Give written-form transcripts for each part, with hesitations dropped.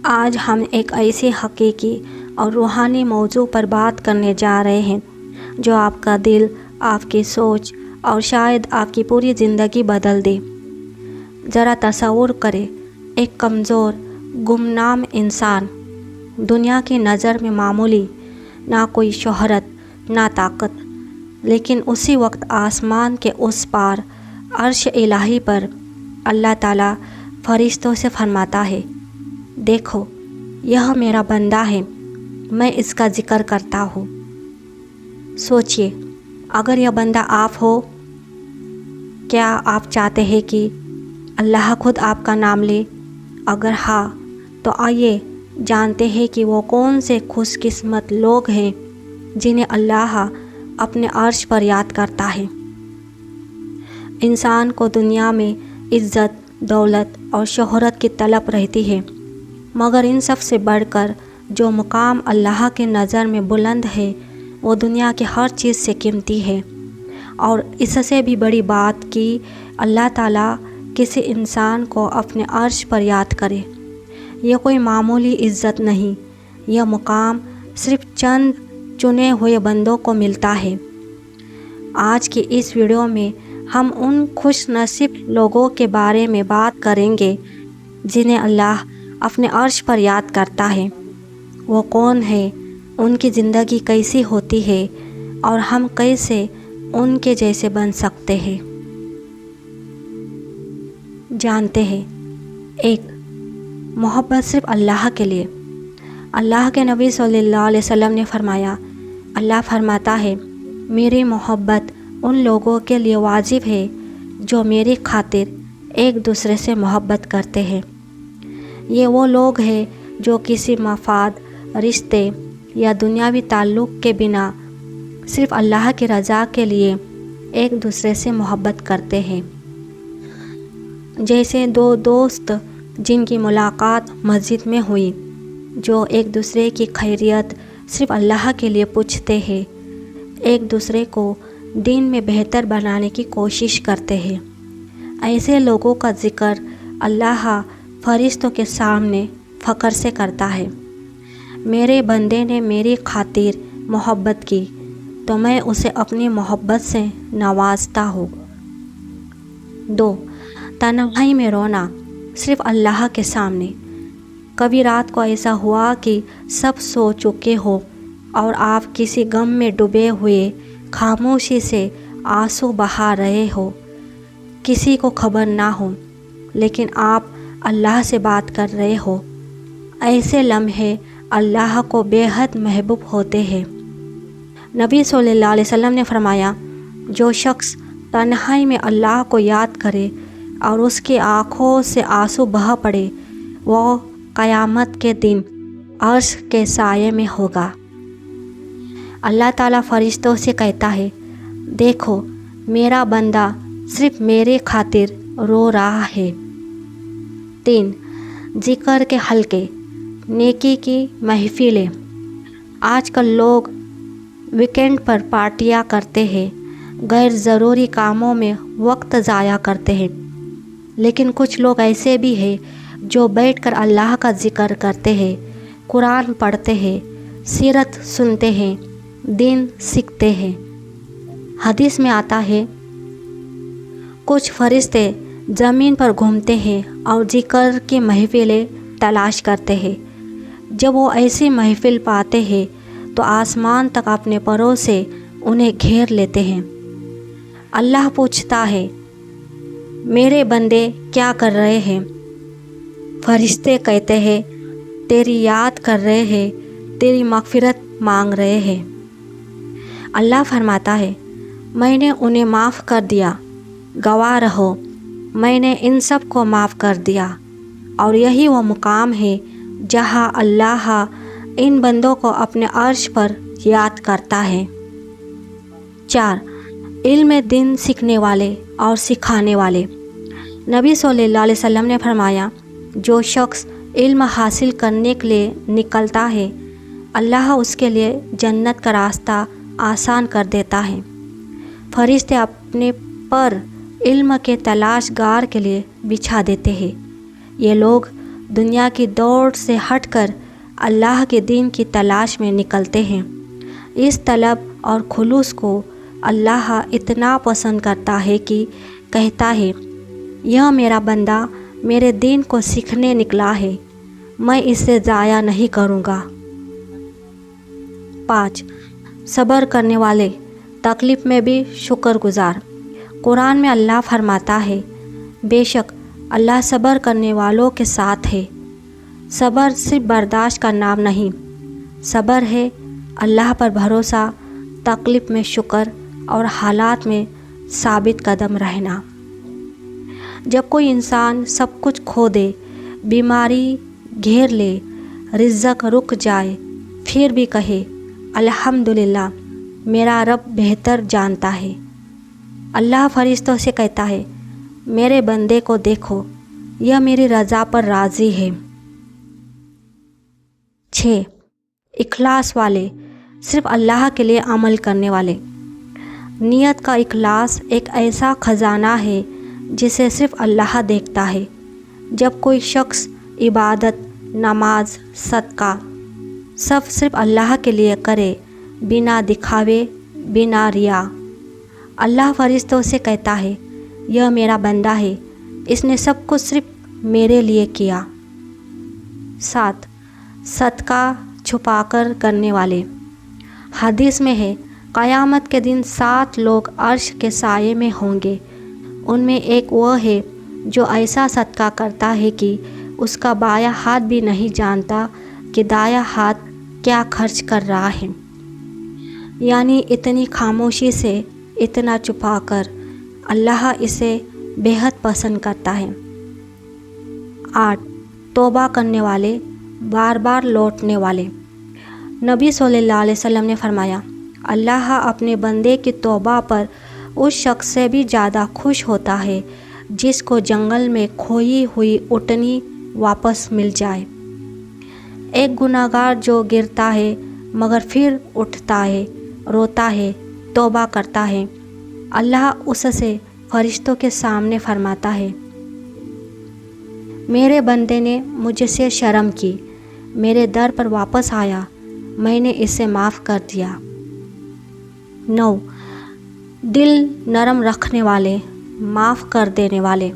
آج ہم ایک ایسی حقیقی اور روحانی موضوع پر بات کرنے جا رہے ہیں جو آپ کا دل، آپ کی سوچ اور شاید آپ کی پوری زندگی بدل دے۔ ذرا تصور کریں، ایک کمزور، گمنام انسان، دنیا کی نظر میں معمولی، نہ کوئی شہرت، نہ طاقت، لیکن اسی وقت آسمان کے اس پار، عرش الہی پر، اللہ تعالیٰ فرشتوں سے فرماتا ہے، دیکھو یہ میرا بندہ ہے، میں اس کا ذکر کرتا ہوں۔ سوچئے، اگر یہ بندہ آپ ہو، کیا آپ چاہتے ہیں کہ اللہ خود آپ کا نام لے؟ اگر ہاں، تو آئیے جانتے ہیں کہ وہ کون سے خوش قسمت لوگ ہیں جنہیں اللہ اپنے عرش پر یاد کرتا ہے۔ انسان کو دنیا میں عزت، دولت اور شہرت کی طلب رہتی ہے، مگر ان سب سے بڑھ کر جو مقام اللہ کی نظر میں بلند ہے وہ دنیا کی ہر چیز سے قیمتی ہے۔ اور اس سے بھی بڑی بات کہ اللہ تعالیٰ کسی انسان کو اپنے عرش پر یاد کرے، یہ کوئی معمولی عزت نہیں، یہ مقام صرف چند چنے ہوئے بندوں کو ملتا ہے۔ آج کی اس ویڈیو میں ہم ان خوش نصیب لوگوں کے بارے میں بات کریں گے جنہیں اللہ اپنے عرش پر یاد کرتا ہے۔ وہ کون ہے، ان کی زندگی کیسی ہوتی ہے اور ہم کیسے ان کے جیسے بن سکتے ہیں؟ جانتے ہیں۔ 1. محبت صرف اللہ کے لیے۔ اللہ کے نبی صلی اللہ علیہ وسلم نے فرمایا، اللہ فرماتا ہے، میری محبت ان لوگوں کے لیے واجب ہے جو میری خاطر ایک دوسرے سے محبت کرتے ہیں۔ یہ وہ لوگ ہیں جو کسی مفاد، رشتے یا دنیاوی تعلق کے بنا صرف اللہ کی رضا کے لیے ایک دوسرے سے محبت کرتے ہیں۔ جیسے دو دوست جن کی ملاقات مسجد میں ہوئی، جو ایک دوسرے کی خیریت صرف اللہ کے لیے پوچھتے ہیں، ایک دوسرے کو دین میں بہتر بنانے کی کوشش کرتے ہیں۔ ایسے لوگوں کا ذکر اللہ فرشتوں کے سامنے فخر سے کرتا ہے، میرے بندے نے میری خاطر محبت کی تو میں اسے اپنی محبت سے نوازتا ہوں۔ 2. تنہائی میں رونا صرف اللہ کے سامنے۔ کبھی رات کو ایسا ہوا کہ سب سو چکے ہو اور آپ کسی غم میں ڈوبے ہوئے خاموشی سے آنسو بہا رہے ہو، کسی کو خبر نہ ہو، لیکن آپ اللہ سے بات کر رہے ہو۔ ایسے لمحے اللہ کو بے حد محبوب ہوتے ہیں۔ نبی صلی اللہ علیہ وسلم نے فرمایا، جو شخص تنہائی میں اللہ کو یاد کرے اور اس کی آنکھوں سے آنسو بہہ پڑے، وہ قیامت کے دن عرش کے سائے میں ہوگا۔ اللہ تعالیٰ فرشتوں سے کہتا ہے، دیکھو میرا بندہ صرف میرے خاطر رو رہا ہے۔ 3. ذکر کے حلقے، نیکی کی محفلیں۔ آج کل لوگ ویکینڈ پر پارٹیاں کرتے ہیں، غیر ضروری کاموں میں وقت ضائع کرتے ہیں، لیکن کچھ لوگ ایسے بھی ہیں جو بیٹھ کر اللہ کا ذکر کرتے ہیں، قرآن پڑھتے ہیں، سیرت سنتے ہیں، دین سیکھتے ہیں۔ حدیث میں آتا ہے، کچھ فرشتے زمین پر گھومتے ہیں اور ذکر کی محفلیں تلاش کرتے ہیں۔ جب وہ ایسی محفل پاتے ہیں تو آسمان تک اپنے پروں سے انہیں گھیر لیتے ہیں۔ اللہ پوچھتا ہے، میرے بندے کیا کر رہے ہیں؟ فرشتے کہتے ہیں، تیری یاد کر رہے ہیں، تیری مغفرت مانگ رہے ہیں۔ اللہ فرماتا ہے، میں نے انہیں معاف کر دیا، گواہ رہو، میں نے ان سب کو معاف کر دیا۔ اور یہی وہ مقام ہے جہاں اللہ ان بندوں کو اپنے عرش پر یاد کرتا ہے۔ 4. علم دین سیکھنے والے اور سکھانے والے۔ نبی صلی اللہ علیہ وسلم نے فرمایا، جو شخص علم حاصل کرنے کے لیے نکلتا ہے، اللہ اس کے لیے جنت کا راستہ آسان کر دیتا ہے۔ فرشتے اپنے پر علم کے تلاش گار کے لیے بچھا دیتے ہیں۔ یہ لوگ دنیا کی دوڑ سے ہٹ کر اللہ کے دین کی تلاش میں نکلتے ہیں۔ اس طلب اور خلوص کو اللہ اتنا پسند کرتا ہے کہ کہتا ہے، یہ میرا بندہ میرے دین کو سیکھنے نکلا ہے، میں اسے ضائع نہیں کروں گا۔ 5. صبر کرنے والے، تکلیف میں بھی شکر گزار۔ قرآن میں اللہ فرماتا ہے، بے شک اللہ صبر کرنے والوں کے ساتھ ہے۔ صبر صرف برداشت کا نام نہیں، صبر ہے اللہ پر بھروسہ، تکلیف میں شکر اور حالات میں ثابت قدم رہنا۔ جب کوئی انسان سب کچھ کھو دے، بیماری گھیر لے، رزق رک جائے، پھر بھی کہے الحمدللہ میرا رب بہتر جانتا ہے، اللہ فرشتوں سے کہتا ہے، میرے بندے کو دیکھو، یہ میری رضا پر راضی ہے۔ 6. اخلاص والے، صرف اللہ کے لیے عمل کرنے والے۔ نیت کا اخلاص ایک ایسا خزانہ ہے جسے صرف اللہ دیکھتا ہے۔ جب کوئی شخص عبادت، نماز، صدقہ سب صرف اللہ کے لیے کرے، بنا دکھاوے، بنا ریا، اللہ فرشتوں سے کہتا ہے، یہ میرا بندہ ہے، اس نے سب کچھ صرف میرے لیے کیا۔ 7. صدقہ چھپا کر کرنے والے۔ حدیث میں ہے، قیامت کے دن 7 لوگ عرش کے سائے میں ہوں گے، ان میں ایک وہ ہے جو ایسا صدقہ کرتا ہے کہ اس کا بایاں ہاتھ بھی نہیں جانتا کہ دایاں ہاتھ کیا خرچ کر رہا ہے، یعنی اتنی خاموشی سے، اتنا چھپا کر اللہ اسے بہت پسند کرتا ہے۔ 8. توبہ کرنے والے، بار بار لوٹنے والے۔ نبی صلی اللہ علیہ وسلم نے فرمایا، اللہ اپنے بندے کی توبہ پر اس شخص سے بھی زیادہ خوش ہوتا ہے جس کو جنگل میں کھوئی ہوئی اونٹنی واپس مل جائے۔ ایک گناہ گار جو گرتا ہے مگر پھر اٹھتا ہے، روتا ہے، توبہ کرتا ہے، اللہ اس سے فرشتوں کے سامنے فرماتا ہے، میرے بندے نے مجھ سے شرم کی، میرے در پر واپس آیا، میں نے اسے معاف کر دیا۔ 9. دل نرم رکھنے والے، معاف کر دینے والے۔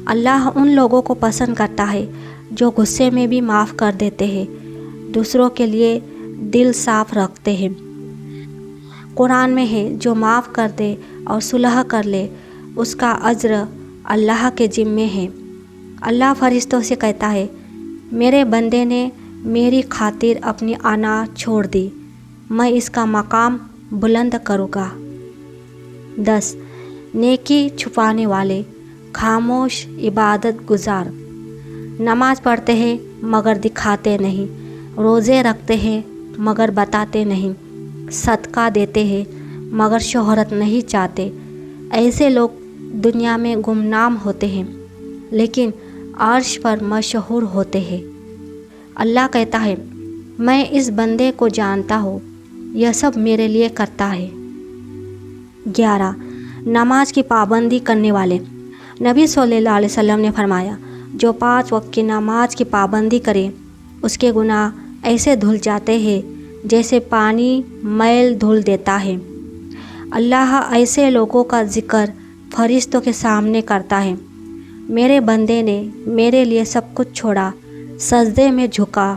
اللہ ان لوگوں کو پسند کرتا ہے جو غصے میں بھی معاف کر دیتے ہیں، دوسروں کے لیے دل صاف رکھتے ہیں۔ قرآن میں ہے، جو معاف کر دے اور صلح کر لے، اس کا اجر اللہ کے ذمے ہے۔ اللہ فرشتوں سے کہتا ہے، میرے بندے نے میری خاطر اپنی انا چھوڑ دی، میں اس کا مقام بلند کروں گا۔ 10. نیکی چھپانے والے، خاموش عبادت گزار۔ نماز پڑھتے ہیں مگر دکھاتے نہیں، روزے رکھتے ہیں مگر بتاتے نہیں، صدقہ دیتے ہیں مگر شہرت نہیں چاہتے۔ ایسے لوگ دنیا میں گمنام ہوتے ہیں لیکن عرش پر مشہور ہوتے ہیں۔ اللہ کہتا ہے، میں اس بندے کو جانتا ہوں، یہ سب میرے لیے کرتا ہے۔ 11. نماز کی پابندی کرنے والے۔ نبی صلی اللہ علیہ وسلم نے فرمایا، جو 5 وقت کی نماز کی پابندی کرے، اس کے گناہ ایسے دھل جاتے ہیں جیسے پانی میل دھل دیتا ہے۔ اللہ ایسے لوگوں کا ذکر فرشتوں کے سامنے کرتا ہے، میرے بندے نے میرے لیے سب کچھ چھوڑا، سجدے میں جھکا،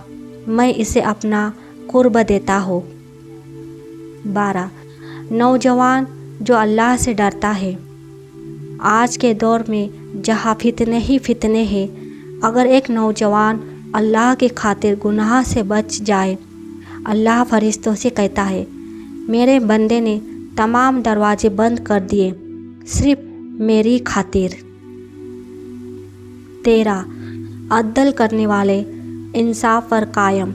میں اسے اپنا قرب دیتا ہوں۔ 12. نوجوان جو اللہ سے ڈرتا ہے۔ آج کے دور میں جہاں فتنے ہی فتنے ہیں، اگر ایک نوجوان اللہ کی خاطر گناہ سے بچ جائے، اللہ فرشتوں سے کہتا ہے، میرے بندے نے تمام دروازے بند کر دیے صرف میری خاطر۔ 13. عدل کرنے والے، انصاف پر قائم۔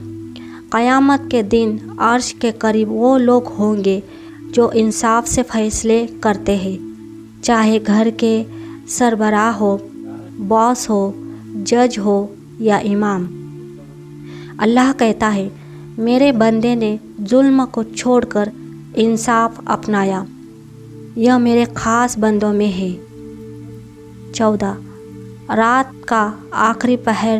قیامت کے دن عرش کے قریب وہ لوگ ہوں گے جو انصاف سے فیصلے کرتے ہیں، چاہے گھر کے سربراہ ہو، باس ہو، جج ہو یا امام۔ اللہ کہتا ہے، میرے بندے نے ظلم کو چھوڑ کر انصاف اپنایا، یہ میرے خاص بندوں میں ہے۔ 14. رات کا آخری پہر